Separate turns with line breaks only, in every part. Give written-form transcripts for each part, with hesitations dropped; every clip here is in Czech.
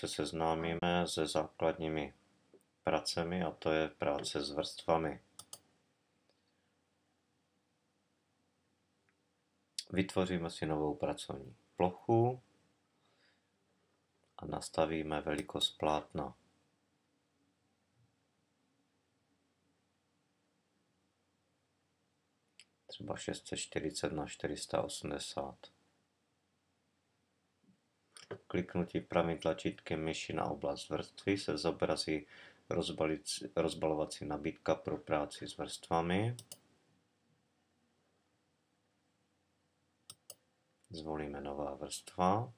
se seznámíme se základními pracemi, a to je práce s vrstvami. Vytvoříme si novou pracovní plochu a nastavíme velikost plátna. Třeba 640 na 480. Kliknutí pravým tlačítkem myši na oblast vrstvy se zobrazí rozbalovací nabídka pro práci s vrstvami. Zvolíme nová vrstva.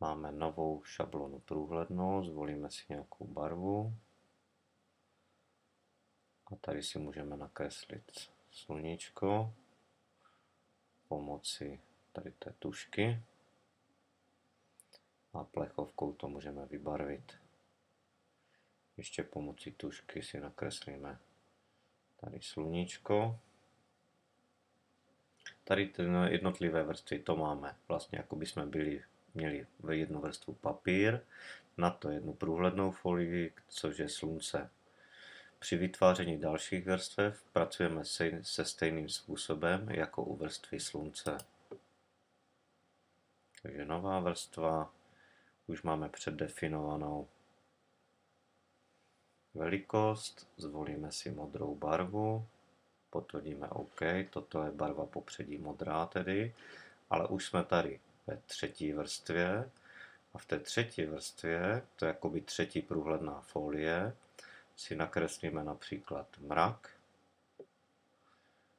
Máme novou šablonu průhlednou, zvolíme si nějakou barvu. A tady si můžeme nakreslit sluníčko pomocí tady té tužky. A plechovkou to můžeme vybarvit. Ještě pomocí tužky si nakreslíme tady sluníčko. Tady ty jednotlivé vrstvy to máme vlastně, jako by jsme měli jednu vrstvu papír, na to jednu průhlednou folii, což je slunce. Při vytváření dalších vrstev pracujeme se stejným způsobem jako u vrstvy slunce. Takže nová vrstva, už máme předdefinovanou velikost, zvolíme si modrou barvu, potvrdíme OK, toto je barva popředí modrá tedy, ale už jsme tady ve třetí vrstvě a v té třetí vrstvě, to je jakoby třetí průhledná folie, si nakreslíme například mrak,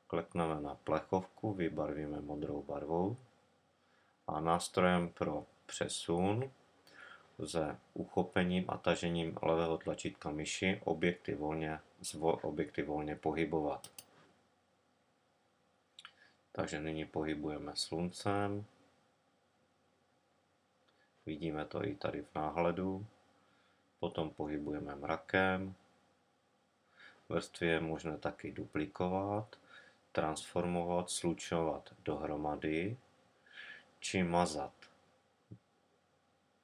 klikneme na plechovku, vybarvíme modrou barvou a nástrojem pro přesun lze uchopením a tažením levého tlačítka myši objekty volně pohybovat. Takže nyní pohybujeme sluncem. Vidíme to i tady v náhledu. Potom pohybujeme mrakem. Vrstvy je možné taky duplikovat, transformovat, slučovat dohromady či mazat.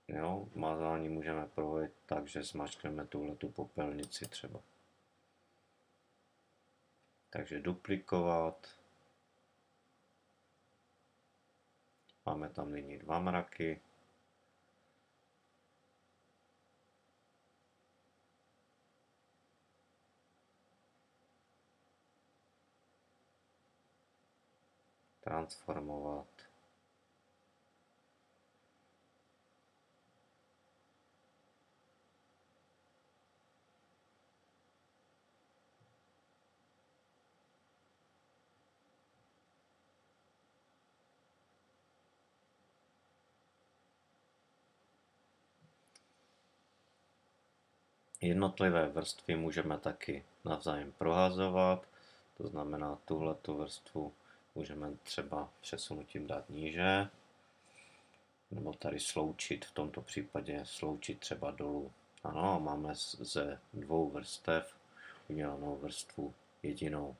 Jo, mazání můžeme provedit tak, že zmačkneme tuhletu popelnici třeba. Takže duplikovat. Máme tam nyní dva mraky. Transformovat. Jednotlivé vrstvy můžeme taky navzájem prohazovat, to znamená tuhletu vrstvu můžeme třeba přesunutím dát níže, nebo tady sloučit, v tomto případě sloučit třeba dolů. Ano, a máme ze dvou vrstev udělanou vrstvu jedinou.